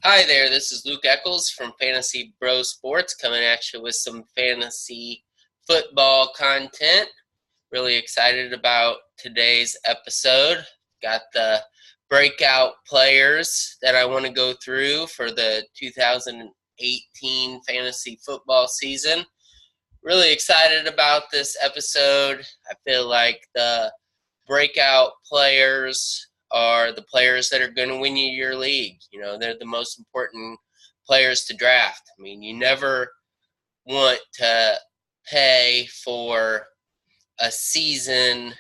Hi there, this is Luke Eccles from Fantasy Bro Sports coming at you with some fantasy football content. Really excited about today's episode. Got the breakout players that I want to go through for the 2018 fantasy football season. Really excited about this episode. I feel like the breakout players are the players that are going to win you your league. They're the most important players to draft. I mean, you never want to pay for a season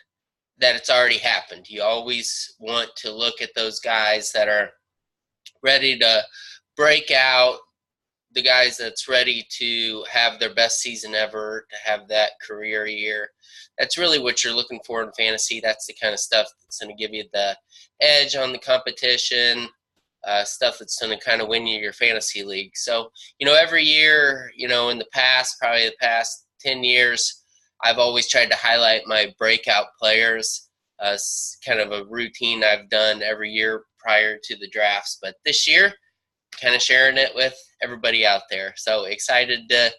that it's already happened. You always want to look at those guys that are ready to break out, the guys that's ready to have their best season ever, to have that career year. That's really what you're looking for in fantasy. That's the kind of stuff that's going to give you the edge on the competition, stuff that's going to kind of win you your fantasy league. So, every year, in the past, probably the past 10 years, I've always tried to highlight my breakout players. Kind of a routine I've done every year prior to the drafts. But this year, kind of sharing it with everybody out there. So excited to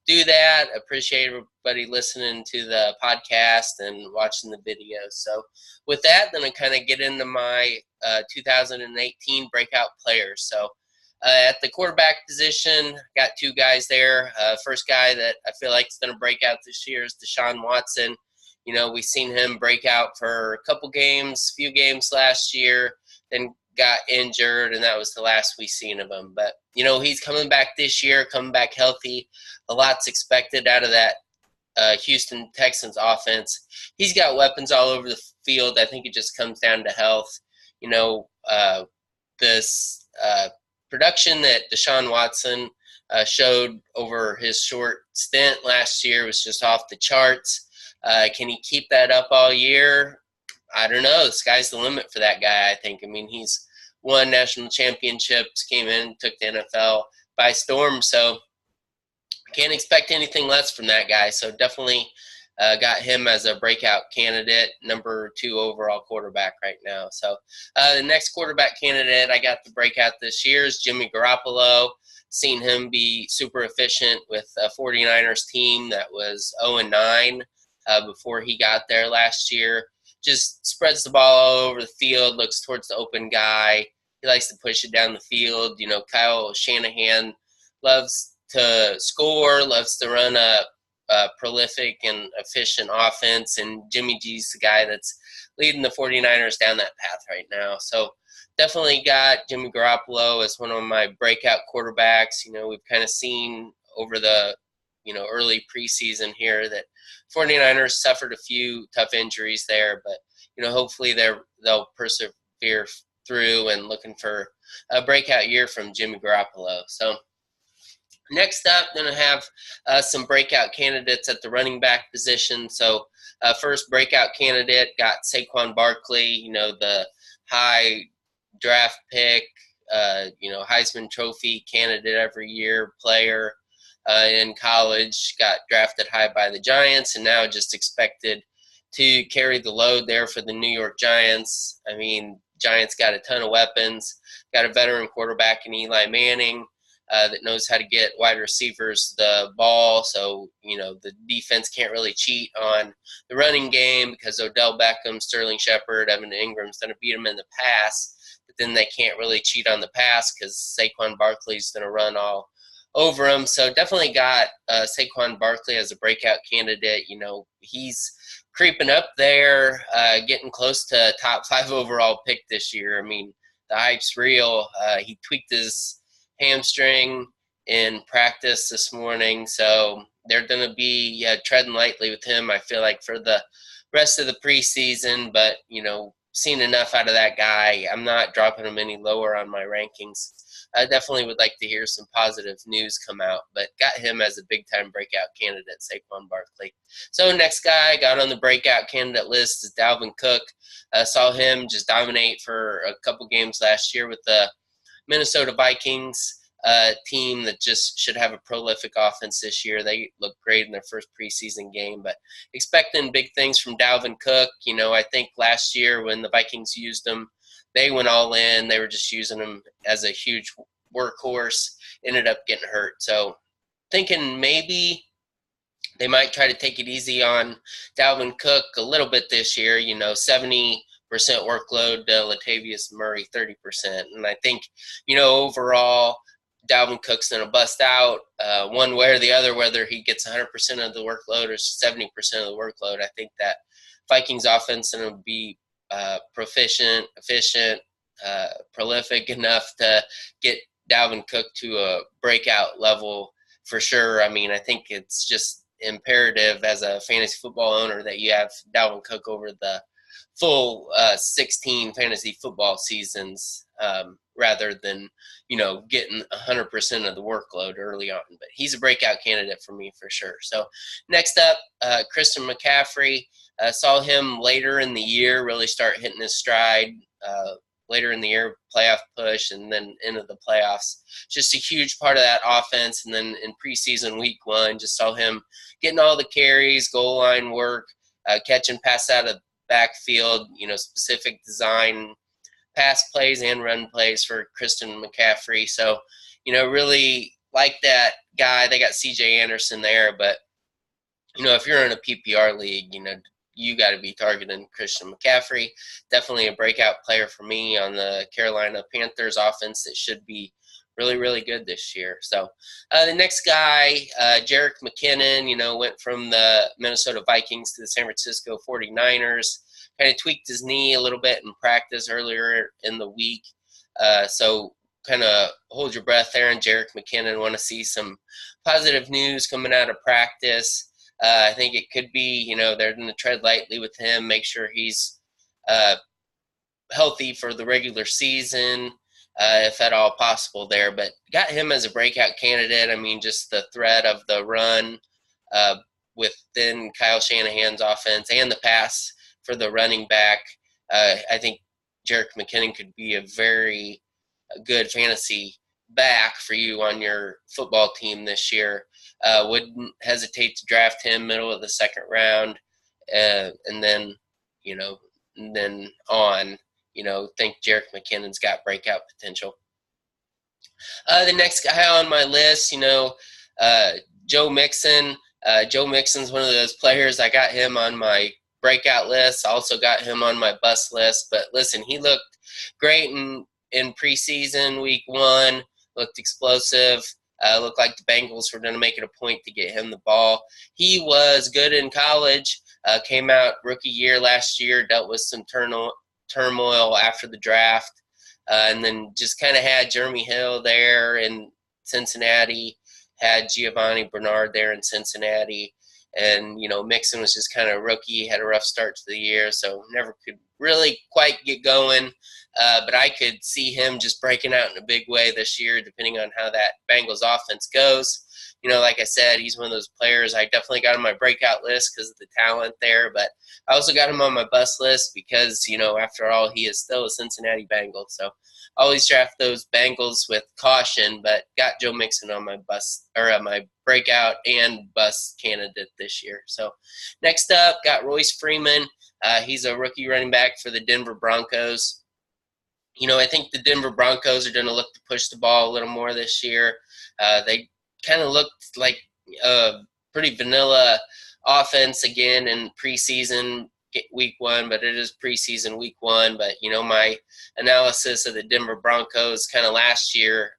do that. Appreciate everybody listening to the podcast and watching the videos. So with that, then I kind of get into my 2018 breakout players. So at the quarterback position, got two guys there. First guy that I feel like is going to break out this year is Deshaun Watson. We've seen him break out for a few games last year, then got injured, and that was the last we seen of him. But, he's coming back this year, coming back healthy. A lot's expected out of that Houston Texans offense. He's got weapons all over the field. I think it just comes down to health. This production that Deshaun Watson showed over his short stint last year was just off the charts. Can he keep that up all year? I don't know. The sky's the limit for that guy, I think. I mean, he's won national championships, came in, took the NFL by storm. So can't expect anything less from that guy. So definitely got him as a breakout candidate, number 2 overall quarterback right now. So the next quarterback candidate I got to break out this year is Jimmy Garoppolo. Seen him be super efficient with a 49ers team that was 0-9 before he got there last year. Just spreads the ball all over the field, looks towards the open guy. He likes to push it down the field. Kyle Shanahan loves to score, loves to run a prolific and efficient offense, and Jimmy G's the guy that's leading the 49ers down that path right now. So definitely got Jimmy Garoppolo as one of my breakout quarterbacks. We've kind of seen over the early preseason here that 49ers suffered a few tough injuries there, but hopefully they'll persevere through, and looking for a breakout year from Jimmy Garoppolo. So next up, going to have some breakout candidates at the running back position. So first breakout candidate got Saquon Barkley, the high draft pick, Heisman Trophy candidate every year player. In college, got drafted high by the Giants, and now just expected to carry the load there for the New York Giants. I mean, Giants got a ton of weapons, got a veteran quarterback in Eli Manning that knows how to get wide receivers the ball. So, the defense can't really cheat on the running game because Odell Beckham, Sterling Shepard, Evan Ingram's going to beat them in the pass. But then they can't really cheat on the pass because Saquon Barkley's going to run all over him. So definitely got Saquon Barkley as a breakout candidate. He's creeping up there, getting close to top 5 overall pick this year. I mean, the hype's real. He tweaked his hamstring in practice this morning, so they're going to be treading lightly with him, I feel like, for the rest of the preseason. But, seen enough out of that guy. I'm not dropping him any lower on my rankings. I definitely would like to hear some positive news come out, but got him as a big-time breakout candidate, Saquon Barkley. So next guy I got on the breakout candidate list is Dalvin Cook. Saw him just dominate for a couple games last year with the Minnesota Vikings team that just should have a prolific offense this year. They look great in their first preseason game, but expecting big things from Dalvin Cook. I think last year when the Vikings used him, they went all in. They were just using him as a huge workhorse, ended up getting hurt. So thinking maybe they might try to take it easy on Dalvin Cook a little bit this year, 70% workload to Latavius Murray 30%. And I think, overall, Dalvin Cook's going to bust out one way or the other, whether he gets 100% of the workload or 70% of the workload. I think that Vikings offense is going to be proficient, efficient, prolific enough to get Dalvin Cook to a breakout level for sure. I mean, I think it's just imperative as a fantasy football owner that you have Dalvin Cook over the full 16 fantasy football seasons rather than, getting 100% of the workload early on. But he's a breakout candidate for me for sure. So next up, Christian McCaffrey. Saw him later in the year really start hitting his stride. Later in the year, playoff push, and then into the playoffs. Just a huge part of that offense. And then in preseason week 1, just saw him getting all the carries, goal line work, catching pass out of backfield, specific design pass plays and run plays for Christian McCaffrey. So, really like that guy. They got C.J. Anderson there, but, if you're in a PPR league, you got to be targeting Christian McCaffrey. Definitely a breakout player for me on the Carolina Panthers offense that should be really, really good this year. So the next guy, Jerick McKinnon, went from the Minnesota Vikings to the San Francisco 49ers, kind of tweaked his knee a little bit in practice earlier in the week. So kind of hold your breath there. And Jerick McKinnon, want to see some positive news coming out of practice. I think it could be, they're going to tread lightly with him, make sure he's healthy for the regular season, if at all possible there. But got him as a breakout candidate. I mean, just the threat of the run within Kyle Shanahan's offense and the pass for the running back. I think Jerick McKinnon could be a very good fantasy back for you on your football team this year. Wouldn't hesitate to draft him middle of the second round, and then, and then on, think Jerick McKinnon's got breakout potential. The next guy on my list, Joe Mixon. Joe Mixon's one of those players. I got him on my breakout list. I also got him on my bust list. But listen, he looked great in preseason week 1. Looked explosive. Looked like the Bengals were going to make it a point to get him the ball. He was good in college. Came out rookie year last year. Dealt with some turmoil after the draft. And then just kind of had Jeremy Hill there in Cincinnati. Had Giovanni Bernard there in Cincinnati. And, Mixon was just kind of rookie. Had a rough start to the year. So never could really quite get going. But I could see him just breaking out in a big way this year, depending on how that Bengals offense goes. Like I said, he's one of those players. I definitely got on my breakout list because of the talent there, but I also got him on my bust list because, after all, he is still a Cincinnati Bengal. So I always draft those Bengals with caution, but got Joe Mixon on my bust or my breakout and bust candidate this year. So next up, got Royce Freeman. He's a rookie running back for the Denver Broncos. I think the Denver Broncos are going to look to push the ball a little more this year. They kind of looked like a pretty vanilla offense again in preseason week 1, but it is preseason week 1. But, my analysis of the Denver Broncos kind of last year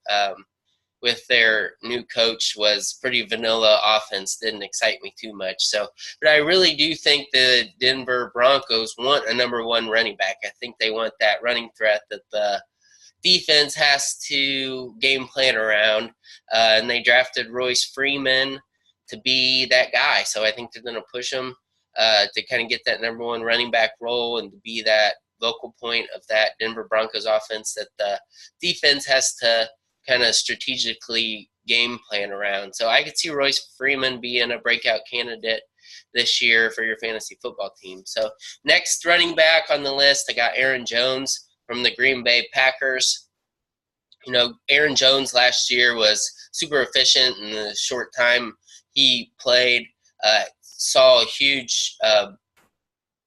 with their new coach was pretty vanilla offense. Didn't excite me too much. So, but I really do think the Denver Broncos want a number 1 running back. I think they want that running threat that the defense has to game plan around. And they drafted Royce Freeman to be that guy. So I think they're going to push him to kind of get that number 1 running back role and to be that vocal point of that Denver Broncos offense that the defense has to kind of strategically game plan around. So I could see Royce Freeman being a breakout candidate this year for your fantasy football team. So next running back on the list, I got Aaron Jones from the Green Bay Packers. Aaron Jones last year was super efficient in the short time he played. Saw huge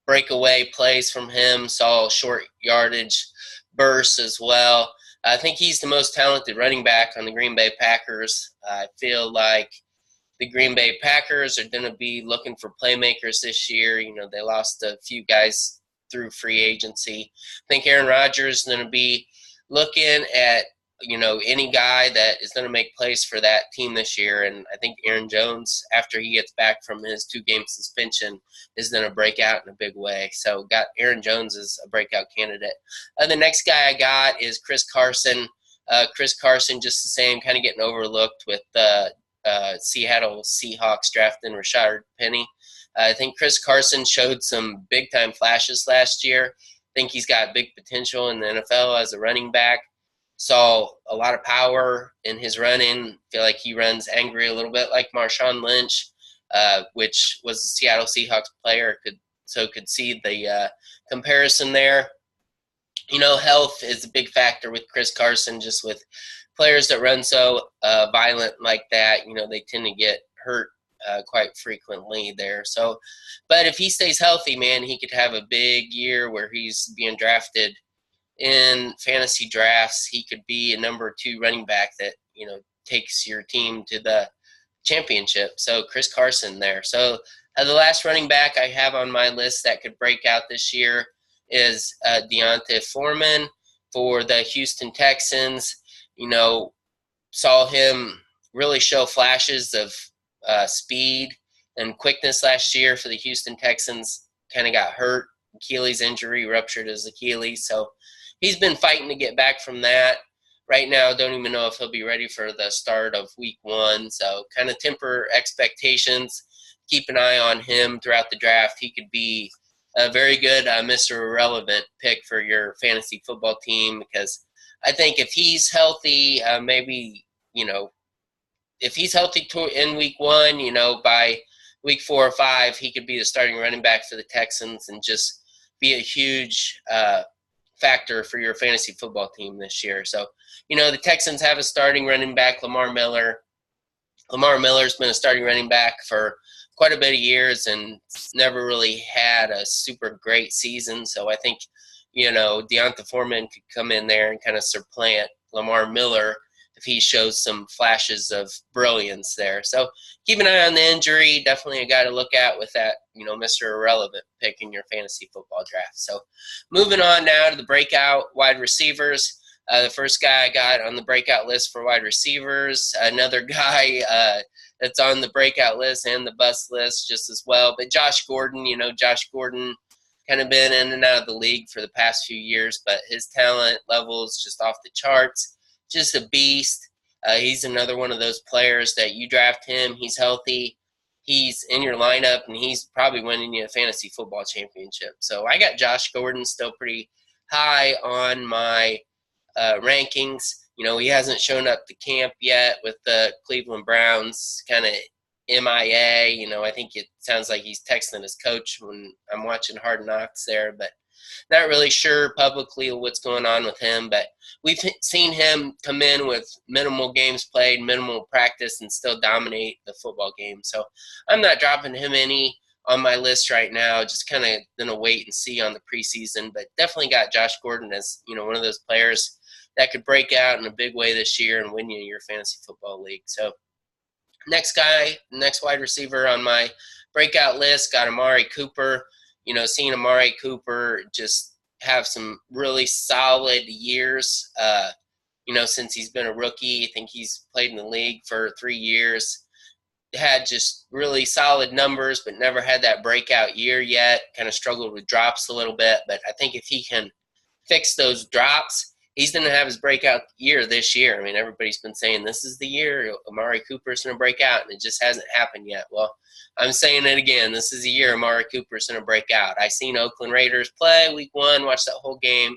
breakaway plays from him, saw short yardage bursts as well. I think he's the most talented running back on the Green Bay Packers. I feel like the Green Bay Packers are going to be looking for playmakers this year. You know, they lost a few guys through free agency. I think Aaron Rodgers is going to be looking at, you know, any guy that is going to make plays for that team this year. And I think Aaron Jones, after he gets back from his 2-game suspension, is going to break out in a big way. So got Aaron Jones as a breakout candidate. The next guy I got is Chris Carson. Chris Carson, just the same, kind of getting overlooked with Seattle Seahawks drafting Rashard Penny. I think Chris Carson showed some big-time flashes last year. I think he's got big potential in the NFL as a running back. Saw a lot of power in his running. Feel like he runs angry a little bit like Marshawn Lynch, which was a Seattle Seahawks player. Could see the comparison there. You know, health is a big factor with Chris Carson, just with players that run so violent like that. You know, they tend to get hurt quite frequently there. So, but if he stays healthy, man, he could have a big year where he's being drafted in fantasy drafts. He could be a number 2 running back that, you know, takes your team to the championship. So Chris Carson there. So the last running back I have on my list that could break out this year is D'Onta Foreman for the Houston Texans. You know, saw him really show flashes of speed and quickness last year for the Houston Texans. Kind of got hurt. Achilles injury, ruptured his Achilles. So he's been fighting to get back from that. Right now, don't even know if he'll be ready for the start of week 1. So kind of temper expectations. Keep an eye on him throughout the draft. He could be a very good Mr. Irrelevant pick for your fantasy football team, because I think if he's healthy, maybe, you know, if he's healthy in week 1, you know, by week 4 or 5, he could be the starting running back for the Texans and just be a huge factor for your fantasy football team this year. So, you know, the Texans have a starting running back, Lamar Miller. Lamar Miller's been a starting running back for quite a bit of years and never really had a super great season. So I think, you know, D'Onta Foreman could come in there and kind of supplant Lamar Miller if he shows some flashes of brilliance there. So keep an eye on the injury. Definitely a guy to look at with that, you know, Mr. Irrelevant pick in your fantasy football draft. So moving on now to the breakout wide receivers. The first guy I got on the breakout list for wide receivers, another guy that's on the breakout list and the bust list just as well. But Josh Gordon, you know, Josh Gordon kind of been in and out of the league for the past few years, but his talent level is just off the charts. Just a beast. He's another one of those players that you draft him, he's healthy, he's in your lineup, and he's probably winning you a fantasy football championship. So I got Josh Gordon still pretty high on my rankings. You know, he hasn't shown up to camp yet with the Cleveland Browns, kind of MIA. You know, I think it sounds like he's texting his coach when I'm watching Hard Knocks there, but not really sure publicly what's going on with him. But we've seen him come in with minimal games played, minimal practice, and still dominate the football game. So I'm not dropping him any on my list right now. Just kind of going to wait and see on the preseason. But definitely got Josh Gordon as, you know, one of those players that could break out in a big way this year and win you your fantasy football league. So next wide receiver on my breakout list, got Amari Cooper. You know, seeing Amari Cooper just have some really solid years, you know, since he's been a rookie. I think he's played in the league for 3 years. Had just really solid numbers, but never had that breakout year yet. Kind of struggled with drops a little bit. But I think if he can fix those drops, he's going to have his breakout year this year. I mean, everybody's been saying this is the year Amari Cooper's going to break out, and it just hasn't happened yet. Well, I'm saying it again. This is the year Amari Cooper's going to break out. I seen Oakland Raiders play week 1, watched that whole game.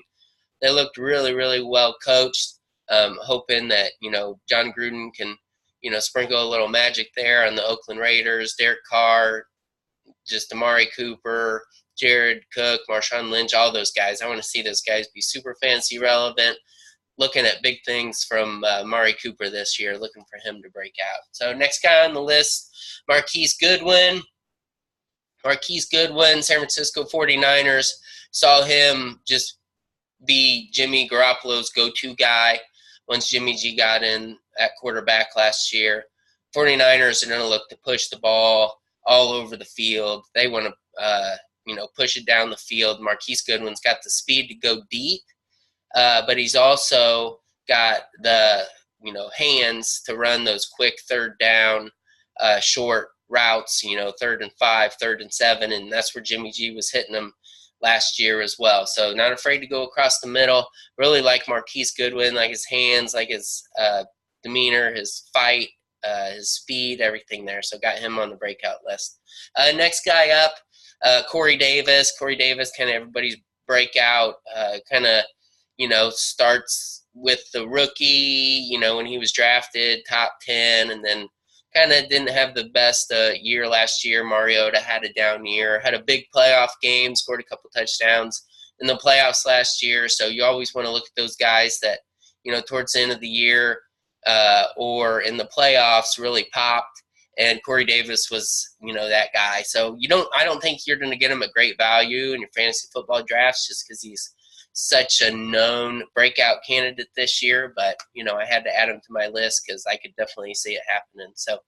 They looked really, really well coached. Hoping that, you know, John Gruden can, you know, sprinkle a little magic there on the Oakland Raiders. Derek Carr, just Amari Cooper, Jared Cook, Marshawn Lynch, all those guys. I want to see those guys be super fantasy relevant. Looking at big things from Amari Cooper this year, looking for him to break out. So next guy on the list, Marquise Goodwin. San Francisco 49ers. Saw him just be Jimmy Garoppolo's go-to guy once Jimmy G got in at quarterback last year. 49ers are going to look to push the ball all over the field. They want to, push it down the field. Marquise Goodwin's got the speed to go deep, but he's also got the, hands to run those quick third down, short routes, 3rd and 5, 3rd and 7, and that's where Jimmy G was hitting them last year as well. So not afraid to go across the middle. Really like Marquise Goodwin, like his hands, like his demeanor, his fight, his speed, everything there. So got him on the breakout list. Next guy up, Corey Davis. Corey Davis, kind of everybody's breakout, starts with the rookie, when he was drafted, top 10, and then kind of didn't have the best year last year. Mariota had a down year, had a big playoff game, scored a couple touchdowns in the playoffs last year. So you always want to look at those guys that, towards the end of the year or in the playoffs really popped. And Corey Davis was, that guy. So I don't think you're going to get him a great value in your fantasy football drafts just because he's such a known breakout candidate this year, but I had to add him to my list because I could definitely see it happening. So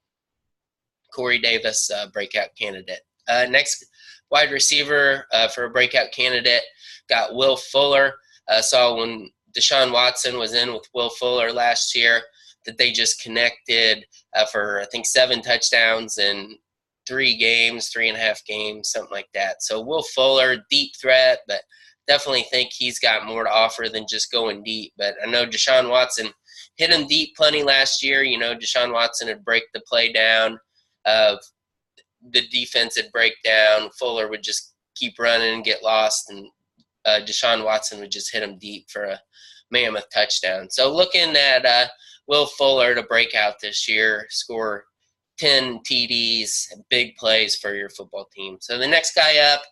Corey Davis, breakout candidate. Next wide receiver for a breakout candidate, got Will Fuller. Saw when Deshaun Watson was in with Will Fuller last year that they just connected for, I think, 7 touchdowns in 3.5 games, something like that. So Will Fuller, deep threat, but definitely think he's got more to offer than just going deep. But I know Deshaun Watson hit him deep plenty last year. Deshaun Watson would break the play down. The defense would break down. Fuller would just keep running and get lost, and Deshaun Watson would just hit him deep for a mammoth touchdown. So looking at Will Fuller to break out this year, score 10 TDs, big plays for your football team. So the next guy up,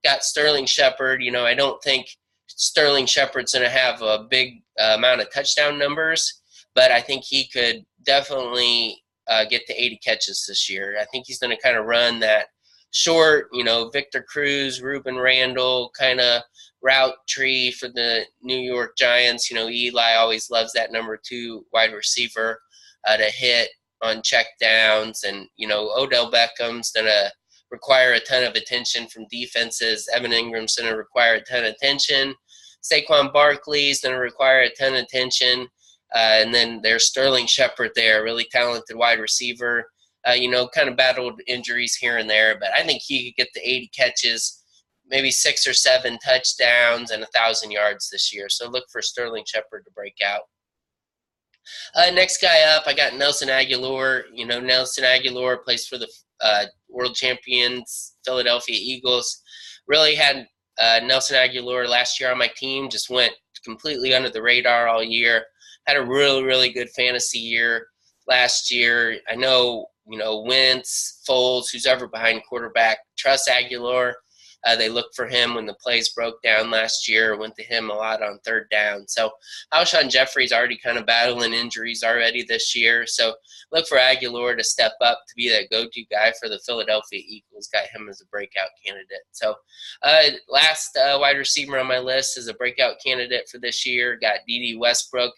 got Sterling Shepard. I don't think Sterling Shepard's going to have a big amount of touchdown numbers, but I think he could definitely get to 80 catches this year. I think he's going to kind of run that short, Victor Cruz, Ruben Randall kind of route tree for the New York Giants. Eli always loves that number 2 wide receiver to hit on check downs, and, Odell Beckham's going to require a ton of attention from defenses. Evan Ingram's going to require a ton of attention. Saquon Barkley's going to require a ton of attention. And then there's Sterling Shepard there, really talented wide receiver. Kind of battled injuries here and there, but I think he could get to 80 catches, maybe 6 or 7 touchdowns, and 1,000 yards this year. So look for Sterling Shepard to break out. Next guy up, I got Nelson Agholor. Nelson Agholor plays for the world champions Philadelphia Eagles. Really had Nelson Agholor last year on my team, just went completely under the radar all year. Had a really, really good fantasy year last year. I know, Wentz, Foles, who's ever behind quarterback, trust Agholor. They looked for him when the plays broke down last year, went to him a lot on 3rd down. So Alshon Jeffrey's already kind of battling injuries already this year. So look for Agholor to step up to be that go-to guy for the Philadelphia Eagles. Got him as a breakout candidate. So last wide receiver on my list is a breakout candidate for this year. Got D.D. Westbrook.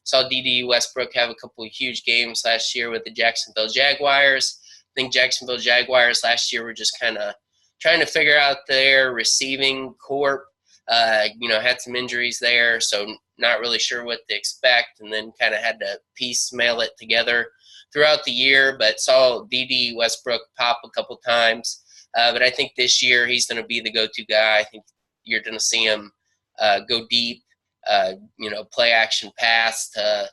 Saw D.D. Westbrook have a couple of huge games last year with the Jacksonville Jaguars. I think Jacksonville Jaguars last year were just kind of trying to figure out their receiving corp. Had some injuries there, so not really sure what to expect, and then kind of had to piecemeal it together throughout the year, but saw D.D. Westbrook pop a couple times. But I think this year he's going to be the go-to guy. I think you're going to see him go deep, play action pass to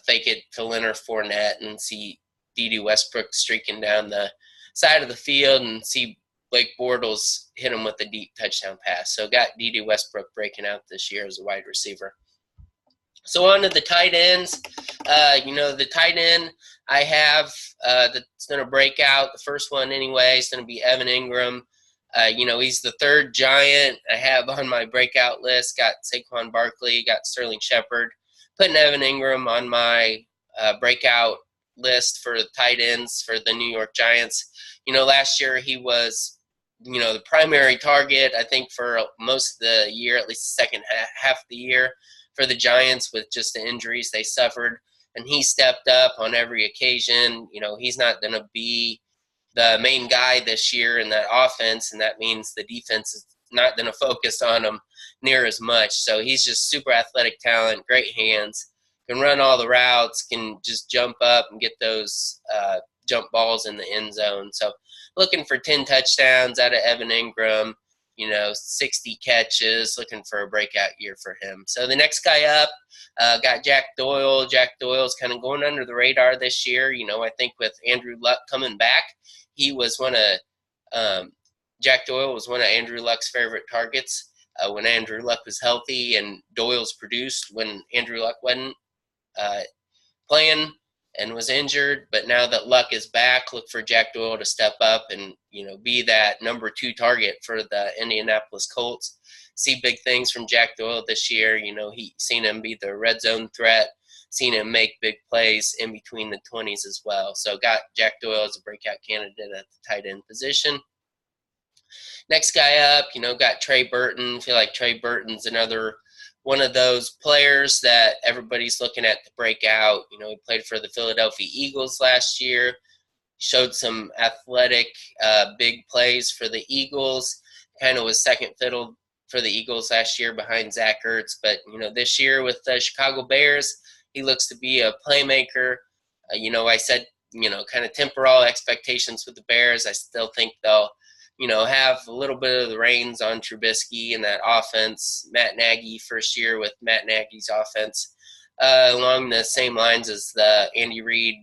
fake it to Leonard Fournette, and see D.D. Westbrook streaking down the side of the field, and see Blake Bortles hit him with a deep touchdown pass. So got D.D. Westbrook breaking out this year as a wide receiver. So on to the tight ends. The tight end I have that's going to break out, the first one anyway, is going to be Evan Ingram. He's the 3rd Giant I have on my breakout list. Got Saquon Barkley, got Sterling Shepard. Putting Evan Ingram on my breakout list for the tight ends for the New York Giants. Last year he was the primary target, I think, for most of the year, at least the second half of the year, for the Giants with just the injuries they suffered. And he stepped up on every occasion. He's not going to be the main guy this year in that offense, and that means the defense is not going to focus on him near as much. So he's just super athletic talent, great hands, can run all the routes, can just jump up and get those jump balls in the end zone. So looking for 10 touchdowns out of Evan Ingram, 60 catches, looking for a breakout year for him. So the next guy up, got Jack Doyle. Jack Doyle's kind of going under the radar this year. I think with Andrew Luck coming back, Jack Doyle was one of Andrew Luck's favorite targets when Andrew Luck was healthy, and Doyle's produced when Andrew Luck wasn't playing and was injured. But now that Luck is back, look for Jack Doyle to step up and be that number 2 target for the Indianapolis Colts. See big things from Jack Doyle this year. He seen him be the red zone threat, seen him make big plays in between the 20s as well. So got Jack Doyle as a breakout candidate at the tight end position. Next guy up, got Trey Burton. I feel like Trey Burton's another one of those players that everybody's looking at to break out. He played for the Philadelphia Eagles last year, showed some athletic big plays for the Eagles, kind of was second fiddle for the Eagles last year behind Zach Ertz. But, this year with the Chicago Bears, he looks to be a playmaker. I said, kind of temper all expectations with the Bears. I still think they'll have a little bit of the reins on Trubisky and that offense. Matt Nagy, first year with Matt Nagy's offense, along the same lines as the Andy Reid,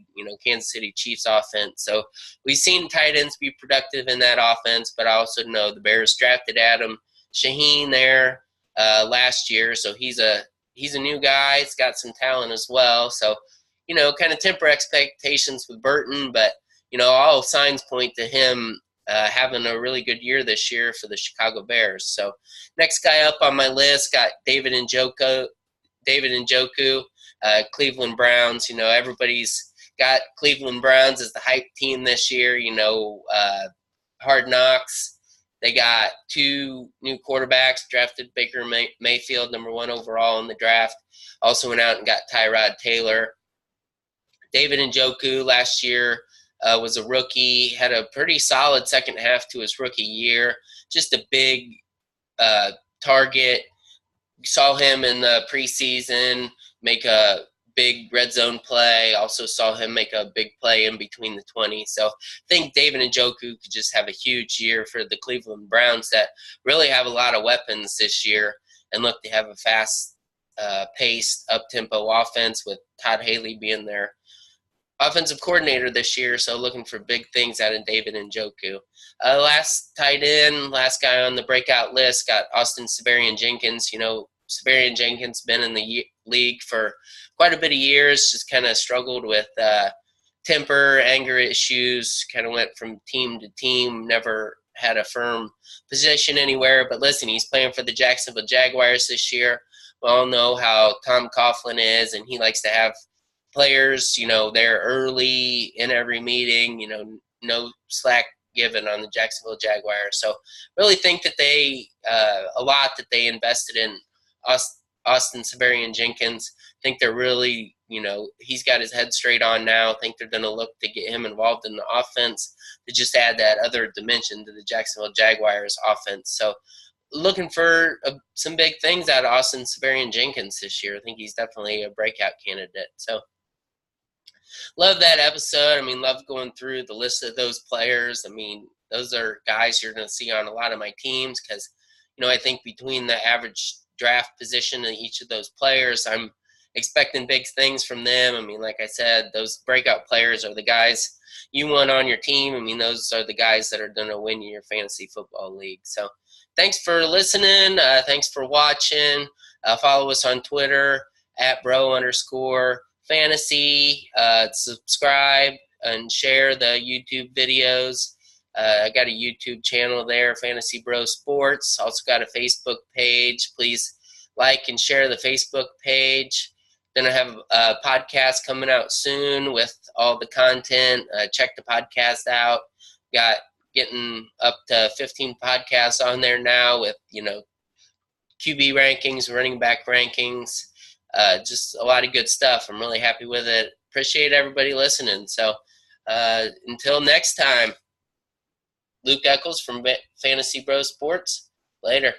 Kansas City Chiefs offense. So we've seen tight ends be productive in that offense, but I also know the Bears drafted Adam Shaheen there last year. So he's a new guy. He's got some talent as well. So, kind of temper expectations with Burton, but, all signs point to him having a really good year this year for the Chicago Bears. So next guy up on my list, got David Njoku, Cleveland Browns. Everybody's got Cleveland Browns as the hype team this year. Hard Knocks. They got 2 new quarterbacks, drafted Baker Mayfield, number 1 overall in the draft. Also went out and got Tyrod Taylor. David Njoku last year was a rookie, had a pretty solid second half to his rookie year. Just a big target. Saw him in the preseason make a big red zone play. Also saw him make a big play in between the 20. So I think David Njoku could just have a huge year for the Cleveland Browns that really have a lot of weapons this year and look to have a fast-paced, up-tempo offense with Todd Haley being their offensive coordinator this year, so looking for big things out of David Njoku. Last tight end, last guy on the breakout list, got Austin Siberian-Jenkins. Siberian-Jenkins been in the league for quite a bit of years, just kind of struggled with temper, anger issues, kind of went from team to team, never had a firm position anywhere. But listen, he's playing for the Jacksonville Jaguars this year. We all know how Tom Coughlin is, and he likes to have players, they're early in every meeting, no slack given on the Jacksonville Jaguars. So really think that they invested in Austin Siberian-Jenkins. Think they're really, he's got his head straight on now. Think they're going to look to get him involved in the offense to just add that other dimension to the Jacksonville Jaguars offense. So looking for some big things out of Austin Siberian-Jenkins this year. I think he's definitely a breakout candidate. So love that episode. Love going through the list of those players. Those are guys you're going to see on a lot of my teams because, I think between the average draft position of each of those players, I'm expecting big things from them. Like I said, those breakout players are the guys you want on your team. Those are the guys that are going to win your fantasy football league. So thanks for listening. Thanks for watching. Follow us on Twitter at @bro_fantasy. Subscribe and share the YouTube videos. I got a YouTube channel there, Fantasy Bro Sports. Also got a Facebook page. Please like and share the Facebook page. Then I have a podcast coming out soon with all the content. Check the podcast out. Got getting up to 15 podcasts on there now with, QB rankings, running back rankings, just a lot of good stuff. I'm really happy with it. Appreciate everybody listening. So until next time, Luke Eccles from Fantasy Bros Sports. Later.